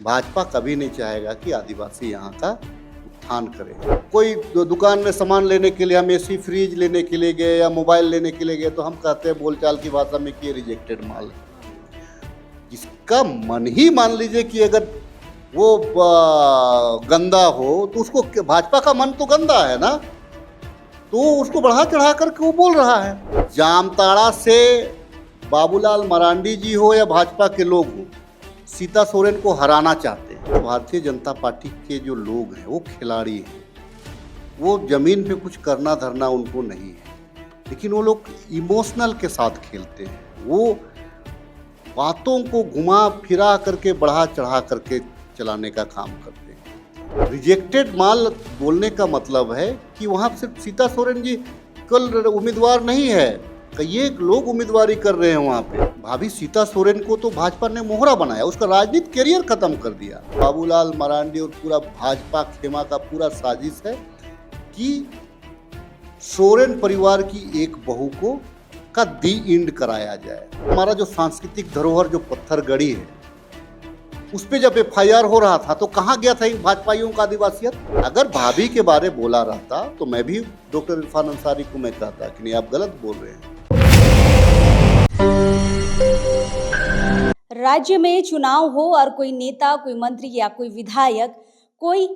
भाजपा कभी नहीं चाहेगा कि आदिवासी यहाँ का उत्थान करे। कोई दुकान में सामान लेने के लिए, हम एसी फ्रिज लेने के लिए गए या मोबाइल लेने के लिए गए, तो हम कहते हैं बोलचाल की भाषा में कि ये रिजेक्टेड माल है। जिसका मन ही मान लीजिए कि अगर वो गंदा हो, तो उसको भाजपा का मन तो गंदा है ना, तो उसको बढ़ा चढ़ा करके वो बोल रहा है। जामताड़ा से बाबूलाल मरांडी जी हो या भाजपा के लोग हो, सीता सोरेन को हराना चाहते हैं। तो भारतीय जनता पार्टी के जो लोग हैं वो खिलाड़ी हैं, वो जमीन पे कुछ करना धरना उनको नहीं है, लेकिन वो लोग इमोशनल के साथ खेलते हैं। वो बातों को घुमा फिरा करके बढ़ा चढ़ा करके चलाने का काम करते हैं। रिजेक्टेड माल बोलने का मतलब है कि वहाँ सिर्फ सीता सोरेन जी कल उम्मीदवार नहीं है, कई लोग उम्मीदवारी कर रहे हैं वहाँ पे। भाभी सीता सोरेन को तो भाजपा ने मोहरा बनाया, उसका राजनीतिक करियर खत्म कर दिया। बाबूलाल मरांडी और पूरा भाजपा खेमा का पूरा साजिश है कि सोरेन परिवार की एक बहू को का दी इंड कराया जाए। हमारा जो सांस्कृतिक धरोहर जो पत्थरगढ़ी है, उस पे जब FIR हो रहा था तो कहाँ गया था भाजपाइयों का आदिवासियत। अगर भाभी के बारे बोला रहता तो मैं भी डॉक्टर इरफान अंसारी को मैं कहता कि नहीं, आप गलत बोल रहे हैं। राज्य में चुनाव हो और कोई नेता, कोई मंत्री या कोई विधायक कोई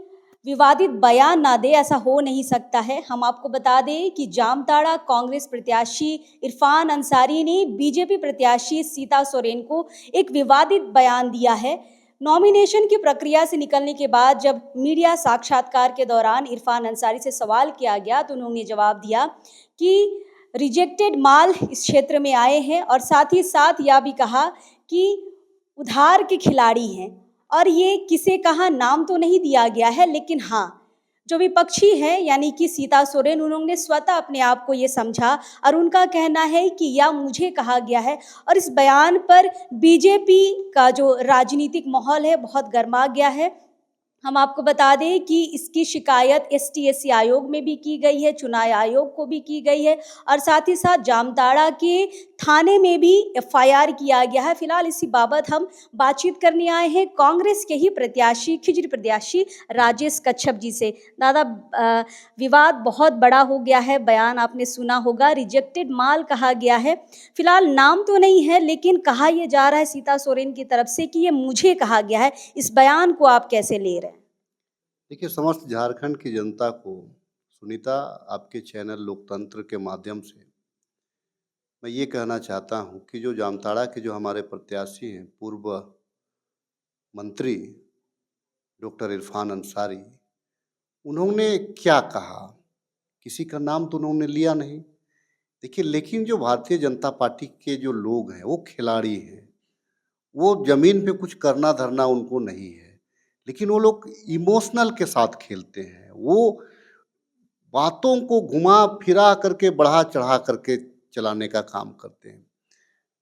विवादित बयान ना दे, ऐसा हो नहीं सकता है। हम आपको बता दें कि जामताड़ा कांग्रेस प्रत्याशी इरफान अंसारी ने बीजेपी प्रत्याशी सीता सोरेन को एक विवादित बयान दिया है। नॉमिनेशन की प्रक्रिया से निकलने के बाद जब मीडिया साक्षात्कार के दौरान इरफान अंसारी से सवाल किया गया तो उन्होंने जवाब दिया कि रिजेक्टेड माल इस क्षेत्र में आए हैं, और साथ ही साथ यह भी कहा कि उधार के खिलाड़ी हैं। और ये किसे कहा नाम तो नहीं दिया गया है, लेकिन हाँ, जो विपक्षी है यानी कि सीता सोरेन, उन्होंने स्वतः अपने आप को ये समझा और उनका कहना है कि यह मुझे कहा गया है। और इस बयान पर बीजेपी का जो राजनीतिक माहौल है बहुत गर्मा गया है। हम आपको बता दें कि इसकी शिकायत ST-SC आयोग में भी की गई है, चुनाव आयोग को भी की गई है, और साथ ही साथ जामताड़ा के थाने में भी FIR किया गया है। फिलहाल इसी बाबत हम बातचीत करने आए हैं कांग्रेस के ही प्रत्याशी, खिजरी प्रत्याशी राजेश कच्छप जी से। दादा, विवाद बहुत बड़ा हो गया है, बयान आपने सुना होगा, रिजेक्टेड माल कहा गया है। फिलहाल नाम तो नहीं है, लेकिन कहा यह जा रहा है सीता सोरेन की तरफ से कि ये मुझे कहा गया है। इस बयान को आप कैसे ले रहे हैं? देखिए, समस्त झारखंड की जनता को, सुनीता, आपके चैनल लोकतंत्र के माध्यम से मैं ये कहना चाहता हूँ कि जो जामताड़ा के जो हमारे प्रत्याशी हैं, पूर्व मंत्री डॉक्टर इरफान अंसारी, उन्होंने क्या कहा, किसी का नाम तो उन्होंने लिया नहीं। देखिए, लेकिन जो भारतीय जनता पार्टी के जो लोग हैं वो खिलाड़ी हैं, वो जमीन पे कुछ करना धरना उनको नहीं है, लेकिन वो लोग इमोशनल के साथ खेलते हैं। वो बातों को घुमा फिरा करके बढ़ा चढ़ा करके चलाने का काम करते हैं।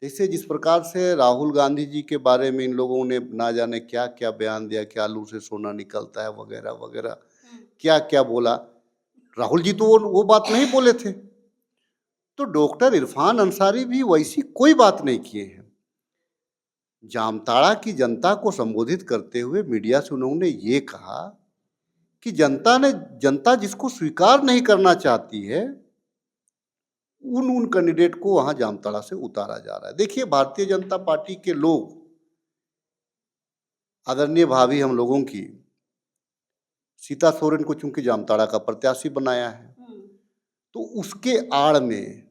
जैसे जिस प्रकार से राहुल गांधी जी के बारे में इन लोगों ने ना जाने क्या क्या बयान दिया कि आलू से सोना निकलता है वगैरह वगैरह, क्या क्या बोला। राहुल जी तो वो बात नहीं बोले थे, तो डॉक्टर इरफान अंसारी भी वैसी कोई बात नहीं किए हैं। जामताड़ा की जनता को संबोधित करते हुए मीडिया से उन्होंने ये कहा कि जनता जिसको स्वीकार नहीं करना चाहती है, उन कैंडिडेट को वहां जामताड़ा से उतारा जा रहा है। देखिए, भारतीय जनता पार्टी के लोग, आदरणीय भाभी हम लोगों की सीता सोरेन को चूंकि जामताड़ा का प्रत्याशी बनाया है, तो उसके आड़ में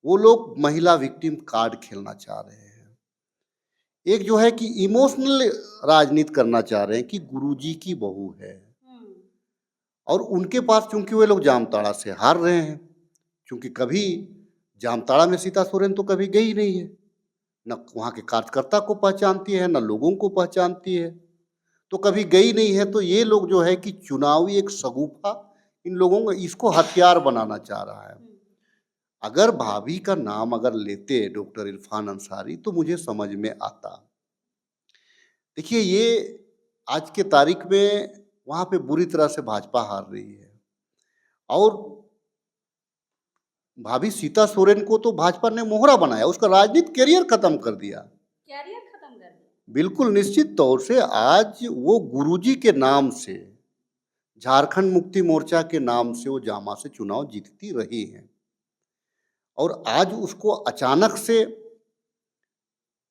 वो लोग महिला विक्टिम कार्ड खेलना चाह रहे हैं। एक जो है कि इमोशनल राजनीति करना चाह रहे हैं कि गुरुजी की बहू है, और उनके पास चूंकि वे लोग जामताड़ा से हार रहे हैं, क्योंकि कभी जामताड़ा में सीता सोरेन तो कभी गई नहीं है, न वहाँ के कार्यकर्ता को पहचानती है, न लोगों को पहचानती है, तो कभी गई नहीं है। तो ये लोग जो है कि चुनावी एक शगुफा इन लोगों को, इसको हथियार बनाना चाह रहा है। अगर भाभी का नाम अगर लेते डॉक्टर इरफान अंसारी तो मुझे समझ में आता। देखिए, ये आज के तारीख में वहाँ पे बुरी तरह से भाजपा हार रही है, और भाभी सीता सोरेन को तो भाजपा ने मोहरा बनाया, उसका राजनीतिक करियर खत्म कर दिया। कैरियर खत्म कर दिया। बिल्कुल निश्चित तौर से आज वो गुरुजी के नाम से, झारखंड मुक्ति मोर्चा के नाम से वो जामा से चुनाव जीतती रही हैं और आज उसको अचानक से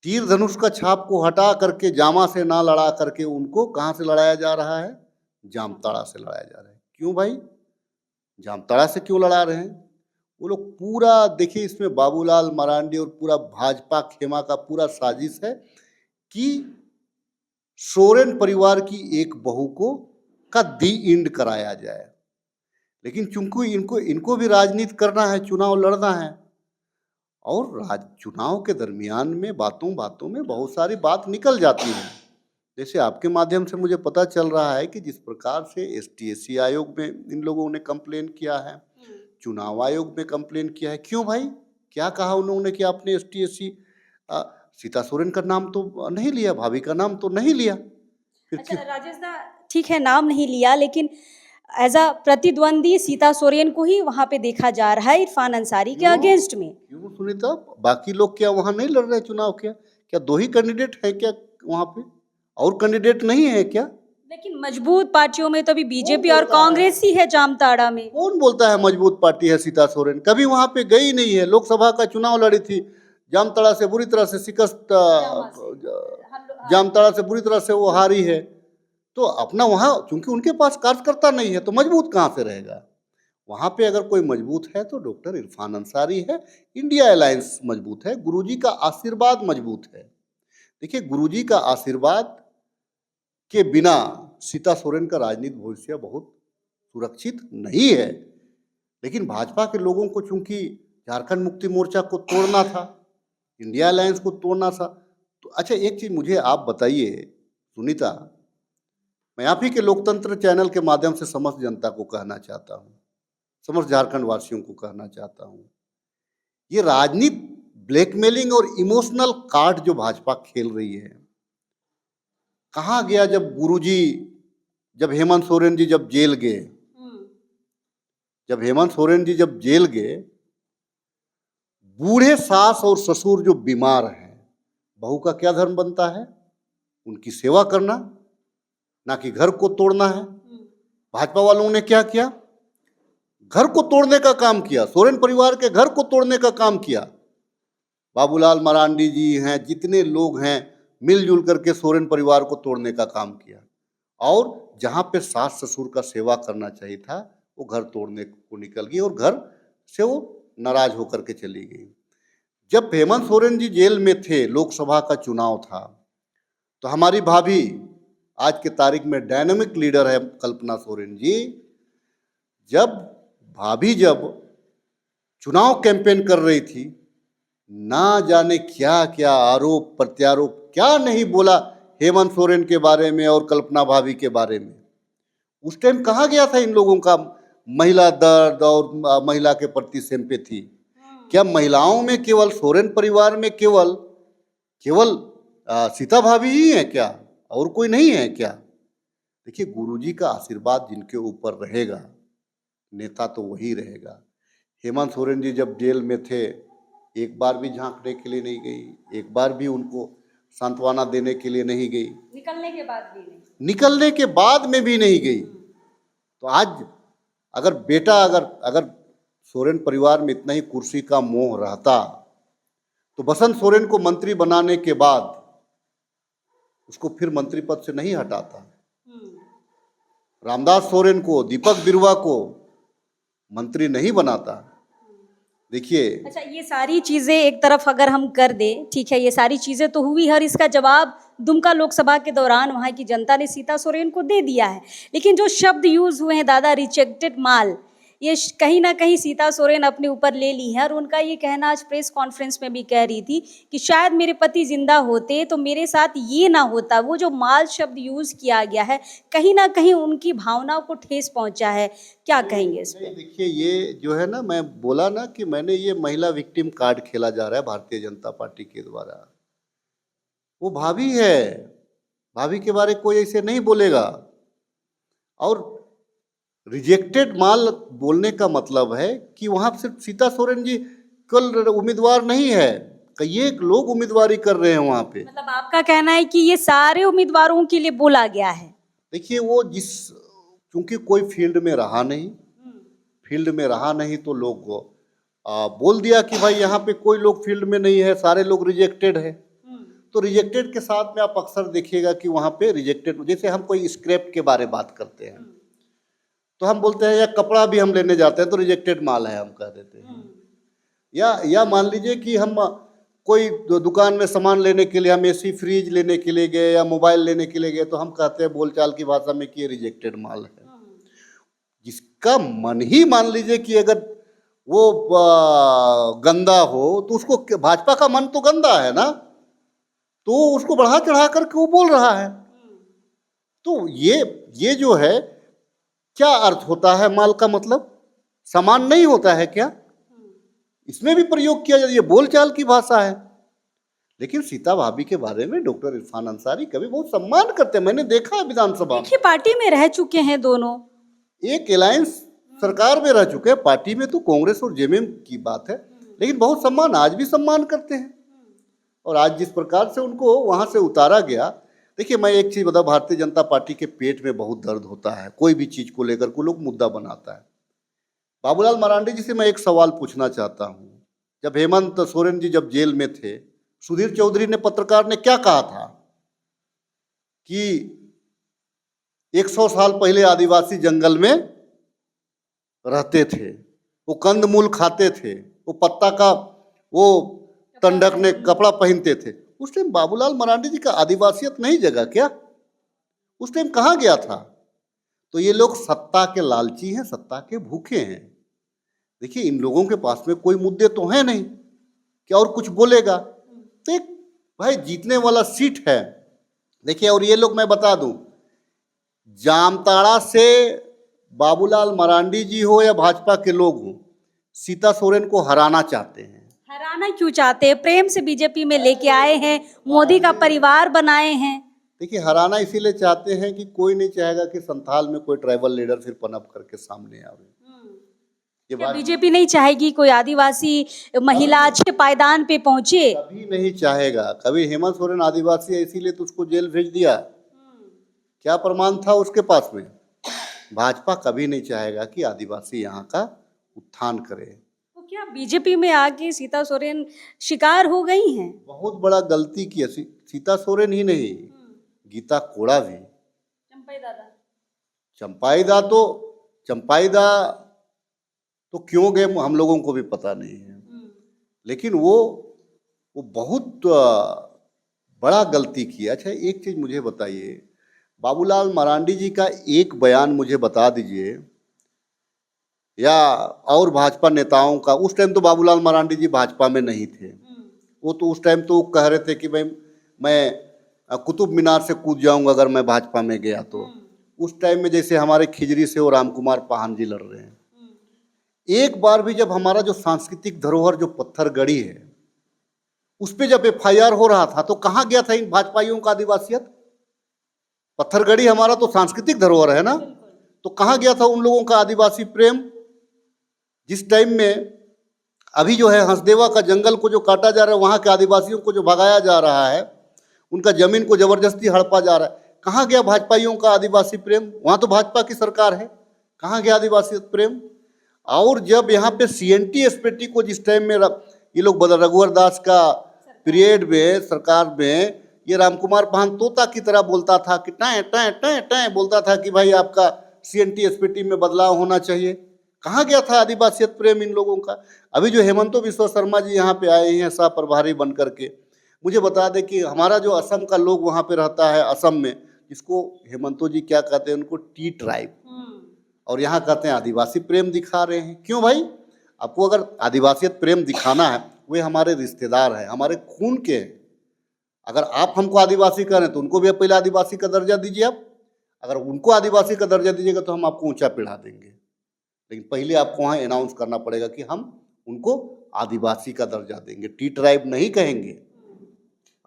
तीर धनुष का छाप को हटा करके जामा से ना लड़ा करके उनको कहाँ से लड़ाया जा रहा है? जामताड़ा से लड़ाया जा रहा है। क्यों भाई? जामताड़ा से क्यों लड़ा रहे हैं? वो लोग पूरा देखिए, इसमें बाबूलाल मरांडी और पूरा भाजपा खेमा का पूरा साजिश है कि सोरेन परिवार की एक बहू को का दी इंड कराया जाए। लेकिन चूंकि इनको भी राजनीति करना है, चुनाव लड़ना है और चुनाव के दरमियान में बातों बातों में बहुत सारी बात निकल जाती है। जैसे आपके माध्यम से मुझे पता चल रहा है कि जिस प्रकार से एसटीएससी आयोग में इन लोगों ने कंप्लेन किया है, चुनाव आयोग में कंप्लेन किया है। क्यों भाई? क्या कहा उन्होंने कि आपने एसटीएससी सीता सोरेन का नाम तो नहीं लिया, भाभी का नाम तो नहीं लिया? फिर अच्छा राजेश दा, ठीक है नाम नहीं लिया, लेकिन एज अ प्रतिद्वंदी सीता सोरेन को ही वहां पे देखा जा रहा है इरफान अंसारी के अगेंस्ट में। क्यों सुनीता? बाकी लोग क्या वहां नहीं लड़ रहे चुनाव? क्या दो ही कैंडिडेट है क्या वहां पे? और कैंडिडेट नहीं है क्या? लेकिन मजबूत पार्टियों में तो अभी बीजेपी और कांग्रेस ही है जामताड़ा में। कौन बोलता है मजबूत पार्टी है सीता सोरेन? कभी वहां पे गई नहीं है। लोकसभा का चुनाव लड़ी थी, जामताड़ा से बुरी तरह से शिकस्त, जामताड़ा से बुरी तरह से वो हारी है। तो अपना वहां चूंकि उनके पास कार्यकर्ता नहीं है तो मजबूत कहां से रहेगा? वहां पे अगर कोई मजबूत है तो डॉक्टर इरफान अंसारी है, इंडिया अलायंस मजबूत है, गुरुजी का आशीर्वाद मजबूत है। देखिए, गुरुजी का आशीर्वाद के बिना सीता सोरेन का राजनीतिक भविष्य बहुत सुरक्षित नहीं है। लेकिन भाजपा के लोगों को चूंकि झारखंड मुक्ति मोर्चा को तोड़ना था, इंडिया अलायंस को तोड़ना था, तो अच्छा एक चीज मुझे आप बताइए सुनीता, मैं आप ही के लोकतंत्र चैनल के माध्यम से समस्त जनता को कहना चाहता हूँ, समस्त झारखंड वासियों को कहना चाहता हूँ, ये राजनीति ब्लैकमेलिंग और इमोशनल कार्ड जो भाजपा खेल रही है, कहाँ गया जब गुरुजी, जब हेमंत सोरेन जी जब जेल गए, जब हेमंत सोरेन जी जब जेल गए, बूढ़े सास और ससुर जो बीमार हैं, बहू का क्या धर्म बनता है? उनकी सेवा करना, ना कि घर को तोड़ना है। भाजपा वालों ने क्या किया? घर को तोड़ने का काम किया, सोरेन परिवार के घर को तोड़ने का काम किया। बाबूलाल मरांडी जी हैं, जितने लोग हैं, मिलजुल करके सोरेन परिवार को तोड़ने का काम किया और जहां पे सास ससुर का सेवा करना चाहिए था वो घर तोड़ने को निकल गई और घर से वो नाराज होकर के चली गई। जब हेमंत सोरेन जी जेल में थे, लोकसभा का चुनाव था, तो हमारी भाभी आज के तारीख में डायनामिक लीडर है कल्पना सोरेन जी, जब चुनाव कैंपेन कर रही थी, ना जाने क्या क्या आरोप प्रत्यारोप क्या नहीं बोला हेमंत सोरेन के बारे में और कल्पना भाभी के बारे में। उस टाइम कहाँ गया था इन लोगों का महिला दर्द और महिला के प्रति सिंपैथी? क्या महिलाओं में केवल सोरेन परिवार में केवल सीता भाभी ही है क्या? और कोई नहीं है क्या? देखिए, गुरुजी का आशीर्वाद जिनके ऊपर रहेगा, नेता तो वही रहेगा। हेमंत सोरेन जी जब जेल में थे, एक बार भी झांकने के लिए नहीं गई, एक बार भी उनको सांत्वना देने के लिए नहीं गई, निकलने के बाद में भी नहीं गई। तो आज अगर बेटा अगर सोरेन परिवार में इतना ही कुर्सी का मोह रहता तो बसंत सोरेन को मंत्री बनाने के बाद उसको फिर मंत्री पद से नहीं हटाता, रामदास सोरेन को, दीपक बिरुवा को मंत्री नहीं बनाता। देखिए, अच्छा ये सारी चीजें एक तरफ अगर हम कर दे, ठीक है, ये सारी चीजें तो हुई, हर इसका जवाब दुमका लोकसभा के दौरान वहां की जनता ने सीता सोरेन को दे दिया है। लेकिन जो शब्द यूज हुए हैं दादा, रिजेक्टेड माल, ये कहीं ना कहीं सीता सोरेन अपने ऊपर ले ली है। और उनका ये कहना आज प्रेस कॉन्फ्रेंस में भी कह रही थी कि शायद मेरे पति जिंदा होते तो मेरे साथ ये ना होता। वो जो माल शब्द यूज किया गया है, कहीं ना कहीं उनकी भावनाओं को ठेस पहुंचा है। क्या कहेंगे इस पे? देखिए, ये जो है ना, मैं बोला ना कि मैंने ये महिला विक्टिम कार्ड खेला जा रहा है भारतीय जनता पार्टी के द्वारा। वो भाभी है, भाभी के बारे कोई ऐसे नहीं बोलेगा। और रिजेक्टेड माल बोलने का मतलब है कि वहां सिर्फ सीता सोरेन जी कल उम्मीदवार नहीं है, कई एक लोग उम्मीदवारी कर रहे हैं वहाँ पे। मतलब आपका कहना है कि ये सारे उम्मीदवारों के लिए बोला गया है। देखिए वो क्योंकि कोई फील्ड में रहा नहीं, तो लोग बोल दिया कि भाई यहाँ पे कोई लोग फील्ड में नहीं है, सारे लोग रिजेक्टेड है। तो रिजेक्टेड के साथ में आप अक्सर देखिएगा कि वहाँ पे रिजेक्टेड, जैसे हम कोई स्क्रैप के बारे बात करते हैं तो हम बोलते हैं या कपड़ा भी हम लेने जाते हैं तो रिजेक्टेड माल है हम कह देते हैं। या मान लीजिए कि हम कोई दुकान में सामान लेने के लिए, हम एसी फ्रिज लेने के लिए गए या मोबाइल लेने के लिए गए तो हम कहते हैं बोलचाल की भाषा में कि ये रिजेक्टेड माल है। जिसका मन ही मान लीजिए कि अगर वो गंदा हो तो उसको, भाजपा का मन तो गंदा है ना, तो उसको बढ़ा चढ़ा करके वो बोल रहा है। तो ये जो है, क्या अर्थ होता है माल का, मतलब सामान नहीं होता है क्या? इसमें भी प्रयोग किया जाता है, ये बोलचाल की भाषा है। लेकिन सीता भाभी के बारे में डॉक्टर इरफान अंसारी कभी बहुत सम्मान करते हैं, मैंने देखा है विधानसभा में। पार्टी में रह चुके हैं दोनों, एक अलायंस सरकार में रह चुके हैं, पार्टी में तो कांग्रेस और जेएमएम की बात है, लेकिन बहुत सम्मान, आज भी सम्मान करते हैं। और आज जिस प्रकार से उनको वहां से उतारा गया, देखिए मैं एक चीज बता, भारतीय जनता पार्टी के पेट में बहुत दर्द होता है, कोई भी चीज को लेकर को लोग मुद्दा बनाता है। बाबूलाल मरांडी जी से मैं एक सवाल पूछना चाहता हूं। जब हेमंत सोरेन जी जब जेल में थे, सुधीर चौधरी ने, पत्रकार ने क्या कहा था कि 100 साल पहले आदिवासी जंगल में रहते थे, वो कंदमूल खाते थे, वो पत्ता का वो तंडक ने कपड़ा पहनते थे। उस टाइम बाबूलाल मरांडी जी का आदिवासियत नहीं जगा क्या? उस टाइम कहाँ गया था? तो ये लोग सत्ता के लालची हैं, सत्ता के भूखे हैं। देखिए इन लोगों के पास में कोई मुद्दे तो है नहीं कि और कुछ बोलेगा। तो एक भाई जीतने वाला सीट है। देखिए और ये लोग, मैं बता दूं, जामताड़ा से बाबूलाल मरांडी जी हो या भाजपा के लोग हो, सीता सोरेन को हराना चाहते हैं। हराना क्यों चाहते हैं? प्रेम से बीजेपी में लेके आए हैं, मोदी का परिवार बनाए हैं। देखिए हराना इसीलिए चाहते हैं कि कोई नहीं चाहेगा कि संथाल में कोई ट्राइबल लीडर फिर पनप करके सामने आवे। ये बात बीजेपी नहीं चाहेगी कोई आदिवासी महिला अच्छे पायदान पे पहुंचे, कभी नहीं चाहेगा। कभी हेमंत सोरेन आदिवासी है इसीलिए तो उसको जेल भेज दिया, क्या प्रमाण था उसके पास में? भाजपा कभी नहीं चाहेगा कि आदिवासी यहाँ का उत्थान करे। तो क्या बीजेपी में आके सीता सोरेन शिकार हो गई हैं? बहुत बड़ा गलती की है। सीता सोरेन ही नहीं, गीता कोड़ा भी, चंपाईदा तो क्यों गए हम लोगों को भी पता नहीं है, लेकिन वो बहुत बड़ा गलती किया। अच्छा एक चीज मुझे बताइए, बाबूलाल मरांडी जी का एक बयान मुझे बता दीजिए, या और भाजपा नेताओं का। उस टाइम तो बाबूलाल मरांडी जी भाजपा में नहीं थे, वो तो उस टाइम तो कह रहे थे कि भाई मैं कुतुब मीनार से कूद जाऊंगा अगर मैं भाजपा में गया तो। उस टाइम में जैसे हमारे खिजरी से वो राम कुमार पाहन जी लड़ रहे हैं। एक बार भी जब हमारा जो सांस्कृतिक धरोहर जो पत्थरगढ़ी है उस पर जब एफआईआर हो रहा था तो कहाँ गया था इन भाजपाइयों का आदिवासियत? पत्थरगढ़ी हमारा तो सांस्कृतिक धरोहर है ना, तो कहाँ गया था उन लोगों का आदिवासी प्रेम? जिस टाइम में अभी जो है हंसदेवा का जंगल को जो काटा जा रहा है, वहाँ के आदिवासियों को जो भगाया जा रहा है, उनका जमीन को जबरदस्ती हड़पा जा रहा है, कहाँ गया भाजपाइयों का आदिवासी प्रेम? वहाँ तो भाजपा की सरकार है, कहाँ गया आदिवासी प्रेम? और जब यहाँ पे सीएनटी एसपीटी को जिस टाइम में ये लोग रघुवर दास का पीरियड में सरकार में, ये राम कुमार पाहन तोता की तरह बोलता था कि टाँ टाँ टाँ टाँ बोलता था कि भाई आपका सीएनटी एसपीटी में बदलाव होना चाहिए। कहाँ गया था आदिवासियत प्रेम इन लोगों का? अभी जो हेमंतो बिश्व शर्मा जी यहाँ पे आए हैं सह प्रभारी बन करके, मुझे बता दें कि हमारा जो असम का लोग वहाँ पे रहता है, असम में, जिसको हेमंतो जी क्या कहते हैं, उनको टी ट्राइब, और यहाँ कहते हैं आदिवासी प्रेम दिखा रहे हैं। क्यों भाई? आपको अगर आदिवासियत प्रेम दिखाना है, वे हमारे रिश्तेदार हैं, हमारे खून के हैं। अगर आप हमको आदिवासी करें तो उनको भी पहले आदिवासी का दर्जा दीजिए आप। अगर उनको आदिवासी का दर्जा दीजिएगा तो हम आपको ऊंचा पिढ़ा देंगे, लेकिन पहले आपको वहाँ अनाउंस करना पड़ेगा कि हम उनको आदिवासी का दर्जा देंगे, टी ट्राइब नहीं कहेंगे।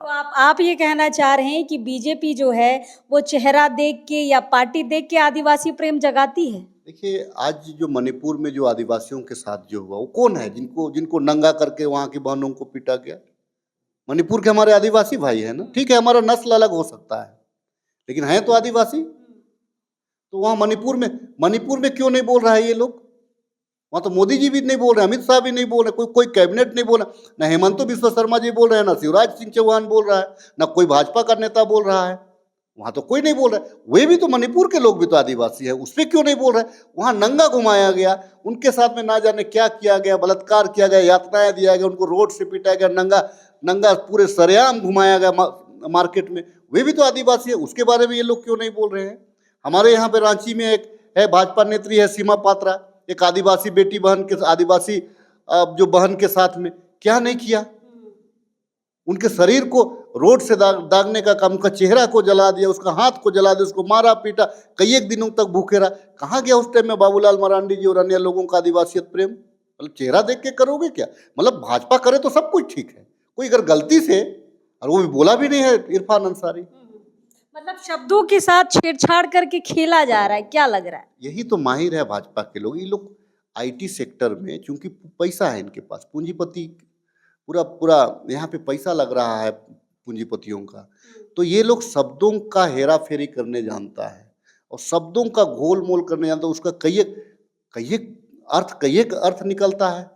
तो आप ये कहना चाह रहे हैं कि बीजेपी जो है वो चेहरा देख के या पार्टी देख के आदिवासी प्रेम जगाती है? देखिए आज जो मणिपुर में जो आदिवासियों के साथ जो हुआ, वो कौन है जिनको नंगा करके वहाँ की बहनों को पीटा गया? मणिपुर के हमारे आदिवासी भाई है ना, ठीक है हमारा नस्ल अलग हो सकता है लेकिन है तो आदिवासी। तो वहाँ मणिपुर में क्यों नहीं बोल रहा है ये लोग? वहाँ तो मोदी जी भी नहीं बोल रहे, अमित शाह भी नहीं बोल रहे, कोई कैबिनेट नहीं बोल रहा, ना हेमंत बिश्व शर्मा जी बोल रहे हैं, ना शिवराज सिंह चौहान बोल रहा है, ना कोई भाजपा का नेता बोल रहा है। वहाँ तो कोई नहीं बोल रहा है। वे भी तो मणिपुर के लोग भी तो आदिवासी है, उस पर क्यों नहीं बोल रहे? वहाँ नंगा घुमाया गया, उनके साथ में ना जाने क्या किया गया, बलात्कार किया गया, यातनाएं दिया गया, उनको रोड से पीटा गया, नंगा नंगा पूरे सरेआम घुमाया गया मार्केट में। वे भी तो आदिवासी है, उसके बारे में ये लोग क्यों नहीं बोल रहे हैं? हमारे यहाँ पे रांची में एक है भाजपा नेत्री है सीमा पात्रा, एक आदिवासी बेटी बहन के आदिवासी जो बहन के साथ में क्या नहीं किया? उनके शरीर को रोड से दागने का काम, उनका चेहरा को जला दिया, उसका हाथ को जला दिया, उसको मारा पीटा, कई एक दिनों तक भूखे रहा। कहाँ गया उस टाइम में बाबूलाल मरांडी जी और अन्य लोगों का आदिवासियत प्रेम? मतलब चेहरा देख के करोगे क्या? मतलब भाजपा करे तो सब कुछ ठीक है, कोई अगर गलती से, और वो भी बोला भी नहीं है इरफान अंसारी। मतलब शब्दों के साथ छेड़छाड़ करके खेला जा रहा है, क्या लग रहा है? यही तो माहिर है भाजपा के लोग। ये लोग आईटी सेक्टर में, चूंकि पैसा है इनके पास, पूंजीपति पूरा पूरा यहाँ पे पैसा लग रहा है पूंजीपतियों का, तो ये लोग शब्दों का हेरा फेरी करने जानता है और शब्दों का घोल मोल करने जानता है। उसका कई एक अर्थ निकलता है,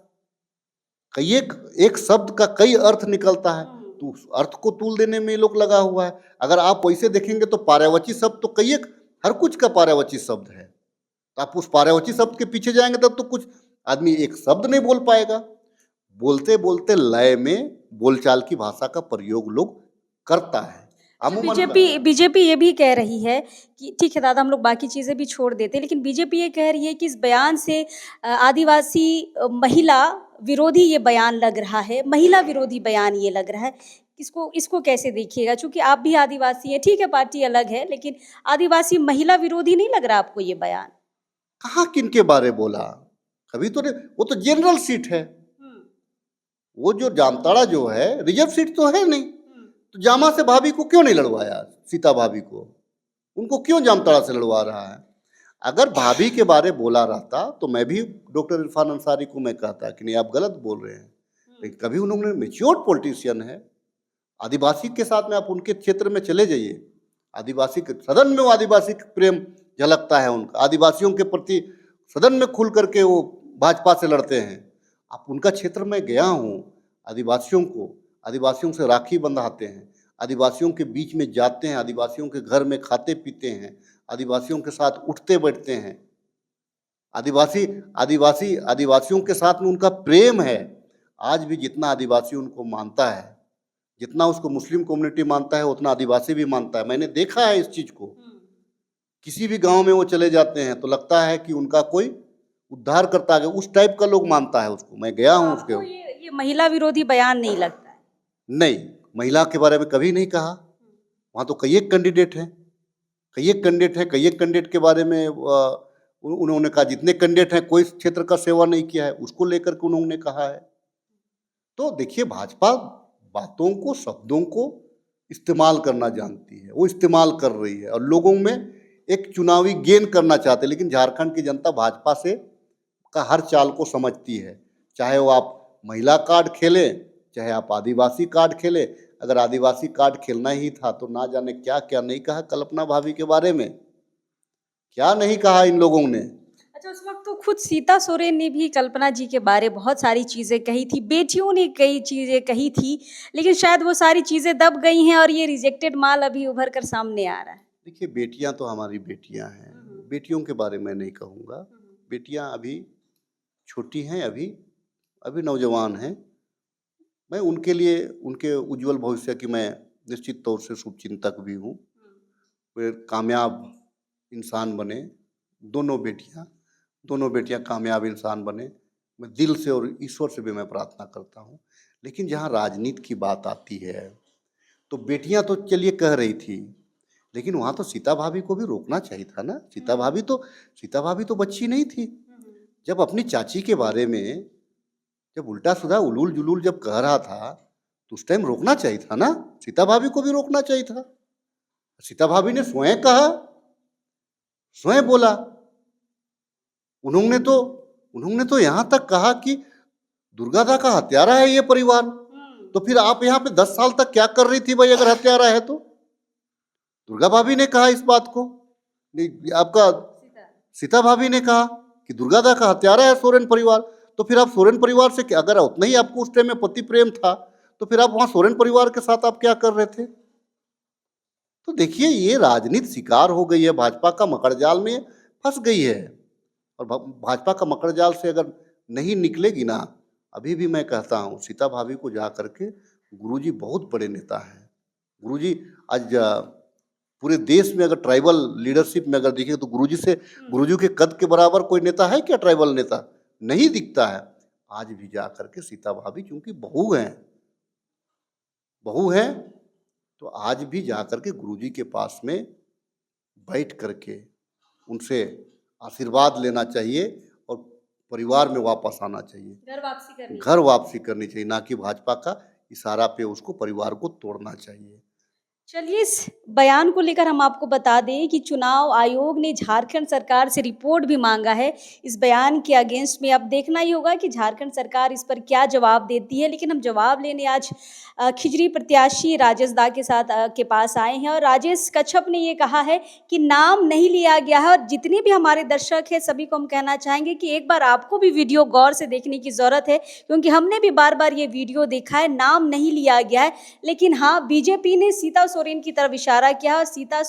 कई एक शब्द का कई अर्थ निकलता है, तो उस अर्थ को तूल देने में ये लोग लगा हुआ है। अगर आप वैसे देखेंगे तो पार्यायवाची शब्द तो कई एक, हर कुछ का पार्यायवाची शब्द है, तो आप उस पार्यायवाची शब्द के पीछे जाएंगे तब तो कुछ आदमी एक शब्द नहीं बोल पाएगा। बोलते बोलते लय में बोलचाल की भाषा का प्रयोग लोग करता है। बीजेपी ये भी कह रही है कि ठीक है दादा, हम लोग बाकी चीज़ें भी छोड़ देते हैं, लेकिन बीजेपी ये कह रही है कि इस बयान से आदिवासी महिला विरोधी ये बयान लग रहा है, महिला विरोधी बयान ये लग रहा है। इसको कैसे देखिएगा? चूंकि आप भी आदिवासी हैं, ठीक है पार्टी अलग है, लेकिन आदिवासी महिला विरोधी नहीं लग रहा आपको ये बयान? कहाँ किनके बारे बोला? कभी तो नहीं, वो तो जनरल सीट है। वो जो जामताड़ा जो है रिजर्व सीट तो है नहीं, तो जामा से भाभी को क्यों नहीं लड़वाया? सीता भाभी को, उनको क्यों जामताड़ा से लड़वा रहा है? अगर भाभी के बारे बोला रहता तो मैं भी डॉक्टर इरफान अंसारी को मैं कहता कि नहीं आप गलत बोल रहे हैं, लेकिन कभी उन्होंने, मेच्योर पॉलिटिशियन है, आदिवासी के साथ में आप उनके क्षेत्र में चले जाइए, आदिवासी के सदन में वो आदिवासी प्रेम झलकता है उनका, आदिवासियों के प्रति सदन में खुल करके वो भाजपा से लड़ते हैं। आप उनका क्षेत्र में गया हूँ, आदिवासियों से राखी बंधाते हैं, आदिवासियों के बीच में जाते हैं, आदिवासियों के घर में खाते पीते हैं, आदिवासियों के साथ उठते बैठते हैं, आदिवासियों के साथ में उनका प्रेम है। आज भी जितना आदिवासी उनको मानता है, जितना उसको मुस्लिम कम्युनिटी मानता है, उतना आदिवासी भी मानता है। मैंने देखा है इस चीज को। किसी भी गांव में वो चले जाते हैं तो लगता है कि उनका कोई उद्धार करता है, उस टाइप का लोग मानता है उसको। मैं गया हूँ उसके। ये महिला विरोधी बयान नहीं लगता है? नहीं, महिला के बारे में कभी नहीं कहा। वहाँ तो कई एक कैंडिडेट हैं, कई एक कैंडिडेट के बारे में उन्होंने कहा, जितने कैंडिडेट हैं कोई क्षेत्र का सेवा नहीं किया है, उसको लेकर के उन्होंने कहा है। तो देखिए, भाजपा बातों को, शब्दों को इस्तेमाल करना जानती है, वो इस्तेमाल कर रही है और लोगों में एक चुनावी गेन करना चाहते हैं। लेकिन झारखंड की जनता भाजपा से का हर चाल को समझती है, चाहे वो आप महिला कार्ड खेलें, चाहे आप आदिवासी कार्ड खेलें। अगर आदिवासी कार्ड खेलना ही था तो ना जाने क्या क्या नहीं कहा कल्पना भाभी के बारे में, क्या नहीं कहा इन लोगों ने। अच्छा, उस वक्त तो खुद सीता सोरेन ने भी कल्पना जी के बारे बहुत सारी चीज़ें कही थी, बेटियों ने कई चीज़ें कही थी, लेकिन शायद वो सारी चीज़ें दब गई हैं और ये रिजेक्टेड माल अभी उभर कर सामने आ रहा है। देखिए, बेटियां तो हमारी बेटियां हैं, बेटियों के बारे में नहीं कहूँगा। बेटियां अभी छोटी हैं, अभी नौजवान हैं। मैं उनके लिए, उनके उज्जवल भविष्य की मैं निश्चित तौर से शुभचिंतक भी हूँ। वे कामयाब इंसान बने, दोनों बेटियां कामयाब इंसान बने। मैं दिल से और ईश्वर से भी मैं प्रार्थना करता हूँ। लेकिन जहाँ राजनीति की बात आती है तो बेटियां तो चलिए कह रही थी, लेकिन वहाँ तो सीता भाभी को भी रोकना चाहिए था ना। सीता भाभी तो बच्ची नहीं थी। जब अपनी चाची के बारे में जब उल्टा सुधा उलूल जुलूल जब कह रहा था तो उस टाइम रोकना चाहिए था ना, सीता भाभी को भी रोकना चाहिए था। सीता भाभी ने स्वयं कहा, स्वयं बोला। उन्होंने तो यहाँ तक कहा कि दुर्गादा का हत्यारा है ये परिवार। तो फिर आप यहाँ पे 10 साल तक क्या कर रही थी भाई, अगर हत्यारा है तो? दुर्गा भाभी ने कहा इस बात को, नहीं आपका सीता भाभी ने कहा कि दुर्गा दा का हत्यारा है सोरेन परिवार। तो फिर आप सोरेन परिवार से अगर उतना ही आपको उस टाइम में पति प्रेम था, तो फिर आप वहां सोरेन परिवार के साथ आप क्या कर रहे थे? तो देखिए, ये राजनीति शिकार हो गई है, भाजपा का मकड़जाल में फंस गई है। और भाजपा का मकड़जाल से अगर नहीं निकलेगी ना, अभी भी मैं कहता हूँ सीता भाभी को जा करके, गुरुजी बहुत बड़े नेता हैं। गुरुजी आज पूरे देश में अगर ट्राइबल लीडरशिप में अगर देखिए तो गुरुजी के कद के बराबर कोई नेता है क्या? ट्राइबल नेता नहीं दिखता है। आज भी जा करके सीता भाभी क्योंकि बहू हैं, तो आज भी जा करके गुरुजी के पास में बैठ करके उनसे आशीर्वाद लेना चाहिए और परिवार में वापस आना चाहिए, घर वापसी करनी चाहिए, ना कि भाजपा का इशारा पे उसको परिवार को तोड़ना चाहिए। चलिए, इस बयान को लेकर हम आपको बता दें कि चुनाव आयोग ने झारखंड सरकार से रिपोर्ट भी मांगा है इस बयान के अगेंस्ट में। अब देखना ही होगा कि झारखंड सरकार इस पर क्या जवाब देती है। लेकिन हम जवाब लेने आज खिजरी प्रत्याशी राजेश दा के के पास आए हैं और राजेश कच्छप ने ये कहा है कि नाम नहीं लिया गया है। और जितने भी हमारे दर्शक हैं सभी को हम कहना चाहेंगे कि एक बार आपको भी वीडियो गौर से देखने की ज़रूरत है, क्योंकि हमने भी बार बार ये वीडियो देखा है, नाम नहीं लिया गया है। लेकिन हाँ, बीजेपी ने सीता सोरेन की तरफ इशारा किया और सीता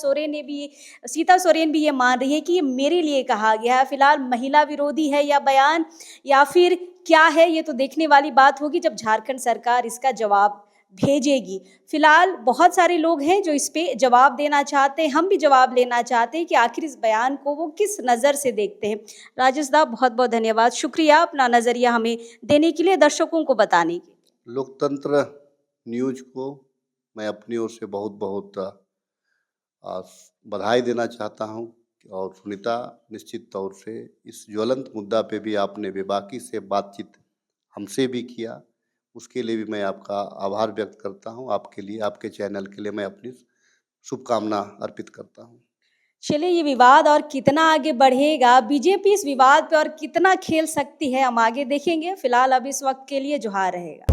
सोरेन भी ये मान रही है कि ये मेरे लिए कहा गया है। फिलहाल महिला विरोधी है या बयान या फिर क्या है, ये तो देखने वाली बात होगी जब झारखंड सरकार इसका जवाब भेजेगी। फिलहाल बहुत सारे लोग हैं जो इस पे जवाब देना चाहते हैं, हम भी जवाब लेना चाहते हैं कि आखिर इस बयान को वो किस नज़र से देखते हैं। राजेश दा, बहुत बहुत धन्यवाद, शुक्रिया अपना नज़रिया हमें देने के लिए, दर्शकों को बताने के लिए। लोकतंत्र न्यूज़ को मैं अपनी ओर से बहुत बहुत बधाई देना चाहता हूं। और सुनीता, निश्चित तौर से इस ज्वलंत मुद्दा पे भी आपने बेबाकी से बातचीत हमसे भी किया, उसके लिए भी मैं आपका आभार व्यक्त करता हूं। आपके लिए, आपके चैनल के लिए मैं अपनी शुभकामना अर्पित करता हूं। चलिए, ये विवाद और कितना आगे बढ़ेगा, बीजेपी इस विवाद पे और कितना खेल सकती है, हम आगे देखेंगे। फिलहाल अब इस वक्त के लिए जोहार रहेगा।